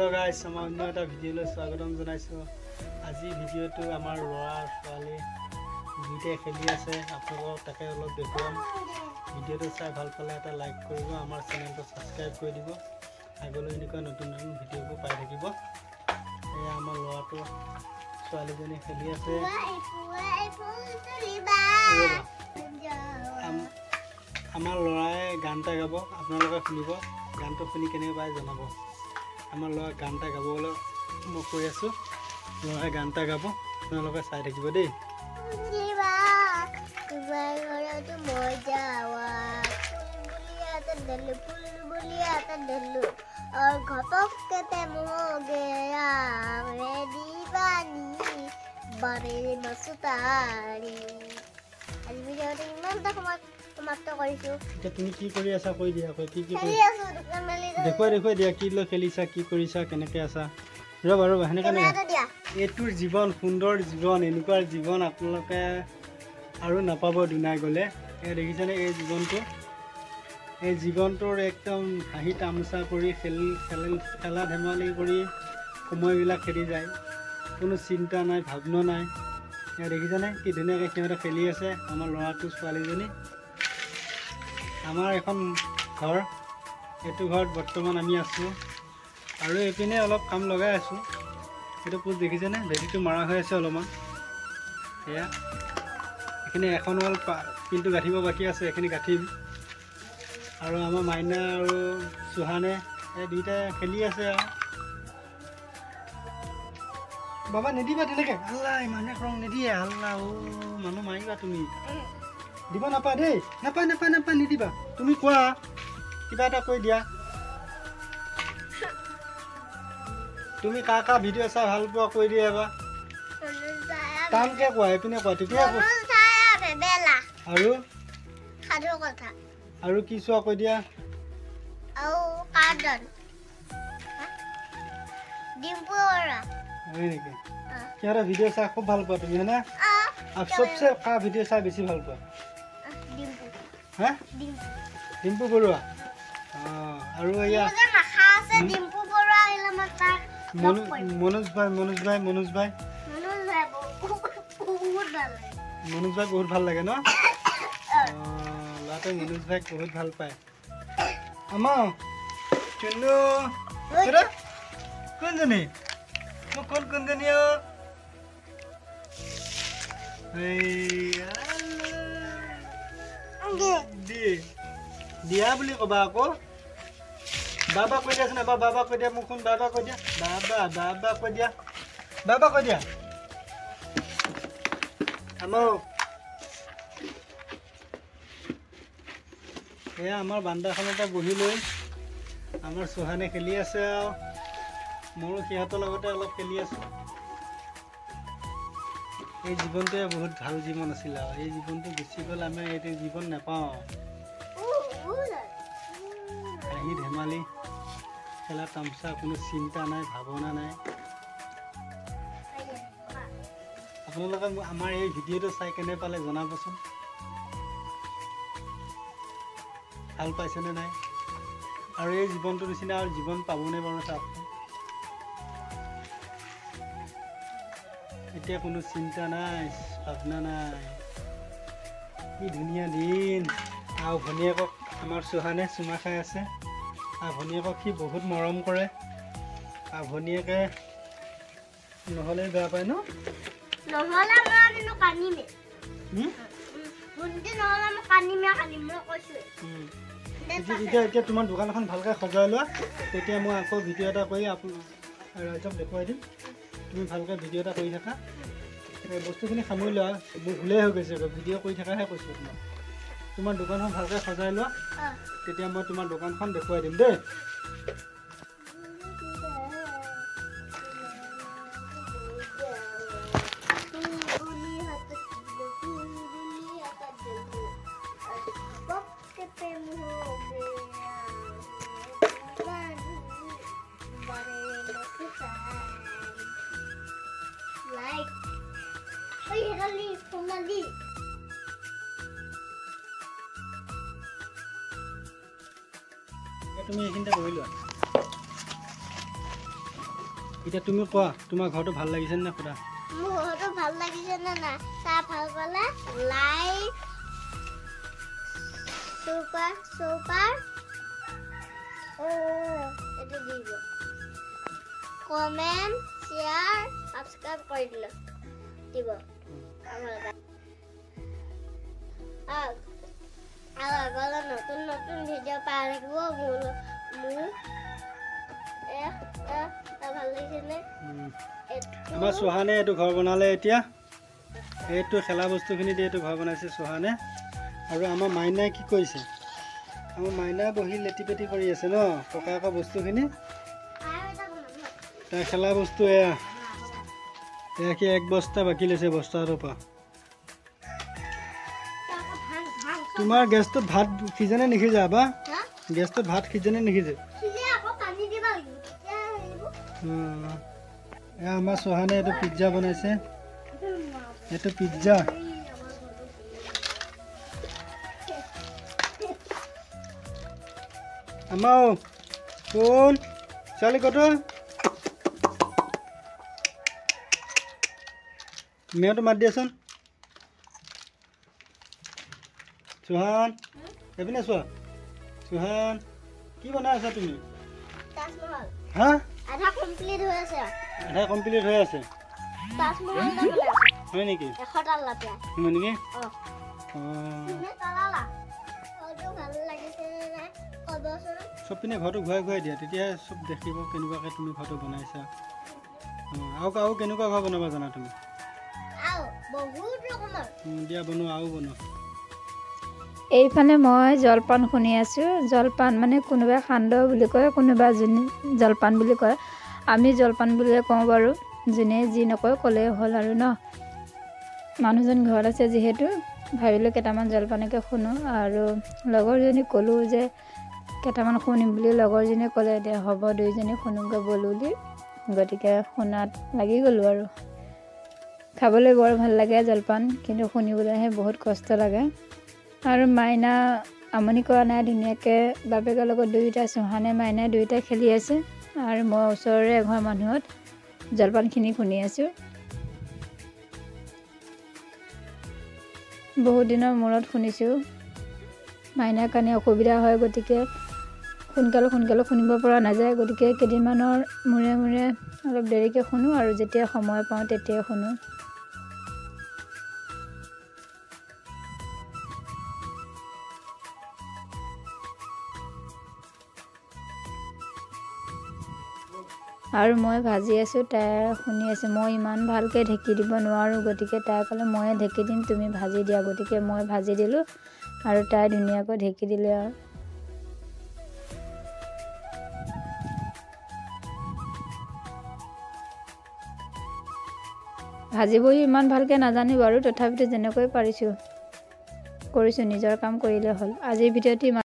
Hello guys আমাৰ অন্য এটা ভিডিঅ'লৈ স্বাগতম জনাইছো আজি ভিডিঅ'টো আমাৰ ল'ৰা ছোৱালী দুইটাই খেলি আছে আপোনালোকক তাকে অলপ দেখুৱাম ভিডিঅ'টো চাই ভাল পালে এটা লাইক কৰিব আমাৰ চেনেলটো সাবস্ক্ৰাইব কৰি দিব আগলৈ এনেকুৱা নতুন নতুন ভিডিঅ'বোৰ পাই থাকিব এই আমাৰ ল'ৰাটো ছোৱালীজনী খেলি আছে আমাৰ ল'ৰাই গান এটা গাব আপোনালোকে শুনিব গানটো শুনি কেনেকৈ পায় জনাব আমাৰ ল'ৰা গান এটা গাবলৈ মই কৈ আছোঁ ল'ৰাই গান এটা গাব আপোনালোকে চাই থাকিব দেই और घपक के ते मोगेया रे दीवानी बारे मसुतारी आज वीडियोটো ইমান তা সমাপ্ত কৰিছো এতিয়া তুমি কি কৰি আছা কৈ দিয়া কৈ কি কৰি আছো দোকান মেলি দেখুৱাই দিয়া কি লৈ খেলিছা কি কৰিছা কেনেকৈ আছা ৰবা হেনেকা নাই এইটোৰ জীৱন সুন্দৰ জীৱন এনেকুৱা জীৱন আপোনালোকে আৰু নাপাব দুনাই গ'লে এই দেখিছেনে এই জীৱনটোৰ একদম হাঁহি তামচা কৰি খেলা ধেমালি কৰি সময়বিলাক খেলি যায় কোনো চিন্তা নাই ভাৱনা নাই এয়া দেখিছেনে কি ধুনীয়াকৈ সিহঁতে খেলি আছে আমাৰ ল'ৰাটো ছোৱালীজনী আমাৰ এখন ঘৰ এইটো ঘৰত বৰ্তমান আমি আছোঁ আৰু এইপিনে অলপ কাম লগাই আছোঁ এইটো পোষ্ট দেখিছেনে ভেটিটো মৰা হৈ আছে অলপমান এয়া এইখিনি এখন হ'ল পিনটো গাঁঠিব বাকী আছে এইখিনি গাঁঠিম আৰু আমাৰ মাইনা আৰু চুহানে এই দুইটাই খেলি আছে আৰু বাবা নিদিবা তেনেকৈ আল্লাহ ইমানে ৰং নিদিয়ে আল্লাহ মানুহ মাৰিবা তুমি দিব নাপায় দেই নাপায় নিদিবা তুমি কোৱা কিবা এটা কৈ দিয়া তুমি কা ভিডিঅ' চাই ভাল পোৱা কৈ দিয়া এবাৰ টানকৈ কোৱা এইপিনে কোৱা তেতিয়া আৰু কি চোৱা কৈ দিয়া হয় নেকি সিহঁতে ভিডিঅ' চাই খুব ভাল পোৱা তুমি হয়নে আৰু চবচে কা ভিডিঅ' চাই বেছি ভাল পোৱা হা ডিম্পু বৰুৱা আৰু এয়া মনোজ ভাই বহুত ভাল লাগে ন ল'ৰাটোৱে মনোজ ভাইক বহুত ভাল পায় আমাৰ চুনু কোনজনী মোক কোনজনী দিয়া বুলি ক'বা আকৌ বাবা কৈ দিয়াচোন এবাৰ বাবা কৈ দিয়া মোক শুন বাবা কৈ দিয়া বাবা কৈ দিয়া আমাৰ এয়া আমাৰ বান্দাখনতে বহি লৈ আমাৰ চুহানে খেলি আছে আৰু মোৰো সিহঁতৰ লগতে অলপ খেলি আছোঁ এই জীৱনটোৱে বহুত ভাল জীৱন আছিল আৰু এই জীৱনটো গুচি গ'ল আমি এইটো জীৱন নাপাওঁ হাঁহি ধেমালি খেলা তামচা কোনো চিন্তা নাই ভাৱনা নাই আপোনালোকে আমাৰ এই ভিডিঅ'টো চাই কেনে পালে জনাবচোন ভাল পাইছেনে নাই আৰু এই জীৱনটোৰ নিচিনা আৰু জীৱন পাবনে বাৰু চাওকচোন এতিয়া কোনো চিন্তা নাই ভাৱনা নাই কি ধুনীয়া দিন আৰু ভনীয়েকক আমাৰ চুহানে চুমা খাই আছে আৰু ভনীয়েকক সি বহুত মৰম কৰে আৰু ভনীয়েকে নহ'লে বেয়া পায় ন এতিয়া তোমাৰ দোকানখন ভালকৈ সজাই লোৱা তেতিয়া মই আকৌ ভিডিঅ' এটা কৰি ৰাইজক দেখুৱাই দিম তুমি ভালকৈ ভিডিঅ' এটা কৰি থাকা বস্তুখিনি সামৰি লোৱা মোৰ ভুলেই হৈ গৈছে ভিডিঅ' কৰি থকাহে কৈছোঁ তোমাৰ দোকানখন ভালকৈ সজাই লোৱা তেতিয়া মই তোমাৰ দোকানখন দেখুৱাই দিম দেই তুমি এইখিনিতে বহি লোৱা এতিয়া তুমি কোৱা তোমাৰ ঘৰটো ভাল লাগিছে নে খুৰা? মোৰ ঘৰটো ভাল লাগিছে নে নাই তাৰ ভাল পালে লাইক চুপাৰ এইটো দিব কমেণ্ট শ্বেয়াৰ সাবস্ক্ৰাইব কৰি দিব আৰু আগলৈ নতুন ভিডিঅ' পাই থাকিব মোৰ ভাল লাগিছেনে? আমাৰ চুহানে এইটো ঘৰ বনালে এতিয়া এইটো খেলা বস্তুখিনি দি এইটো ঘৰ বনাইছে চুহানে আৰু আমাৰ মাইনাই কি কৰিছে আমাৰ মাইনাই বহি লেটি পেটি কৰি আছে ন ককাকৰ বস্তুখিনি তাৰ খেলা বস্তু এয়া কি এক বস্তা বাকী লৈছে বস্তাটোৰ পৰা তোমাৰ গেছটোত ভাত সিজেনে নিসিজা বা গেছটোত ভাত সিজেনে নিসিজে এয়া আমাৰ চুহানে এইটো পিজ্জা বনাইছে এইটো পিজ্জা আমাৰ কোন ছোৱালী কত মেয়টো মাত দিয়াচোন চুহান এইপিনে চোৱা চুহান কি বনাই আছা তুমি হা আধা কমপ্লিট হৈ আছে হয় নেকি হয় নেকি চব পিনে ঘৰটো ঘূৰাই দিয়া তেতিয়াহে চব দেখিব কেনেকুৱাকৈ তুমি ঘৰটো বনাইছা আৰু কেনেকুৱা ঘৰ বনাবা জানা তুমি দিয়া বনোৱা আৰু বনোৱা এইফালে মই জলপান শুনি আছোঁ জলপান মানে কোনোবাই সান্দহ বুলি কয় কোনোবা যোনে জলপান বুলি কয় আমি জলপান বুলিয়ে কওঁ বাৰু যোনে যি নকয় ক'লেই হ'ল আৰু ন মানুহজন ঘৰত আছে যিহেতু ভাবিলোঁ কেইটামান জলপানকে শুনো আৰু লগৰজনী ক'লোঁ যে কেইটামান শুনিম বুলি লগৰজনীয়ে ক'লে দে হ'ব দুইজনী শুনোগৈ ব'লো বুলি গতিকে শুনাত লাগি গ'লোঁ আৰু খাবলৈ বৰ ভাল লাগে জলপান কিন্তু শুনিবলৈহে বহুত কষ্ট লাগে আৰু মাইনা আমনি কৰা নাই ধুনীয়াকৈ বাপেকৰ লগত দুয়োটা চুহানে মাইনাই দুয়োটাই খেলি আছে আৰু মই ওচৰৰে এঘৰ মানুহত জলপানখিনি শুনি আছোঁ বহুত দিনৰ মূৰত শুনিছোঁ মাইনাৰ কাৰণে অসুবিধা হয় গতিকে সোনকালে শুনিব পৰা নাযায় গতিকে কেইদিনমানৰ মূৰে অলপ দেৰিকৈ শুনো আৰু যেতিয়া সময় পাওঁ তেতিয়াই শুনো আৰু মই ভাজি আছোঁ তাই শুনি আছে মই ইমান ভালকৈ ঢেকি দিব নোৱাৰোঁ গতিকে তাই ক'লে ময়ে ঢেকি দিম তুমি ভাজি দিয়া গতিকে মই ভাজি দিলোঁ আৰু তাই ধুনীয়াকৈ ঢেকি দিলে আৰু ভাজিবও ইমান ভালকৈ নাজানো বাৰু তথাপিতো যেনেকৈ পাৰিছোঁ কৰিছোঁ নিজৰ কাম কৰিলে হ'ল আজিৰ ভিডিঅ'টি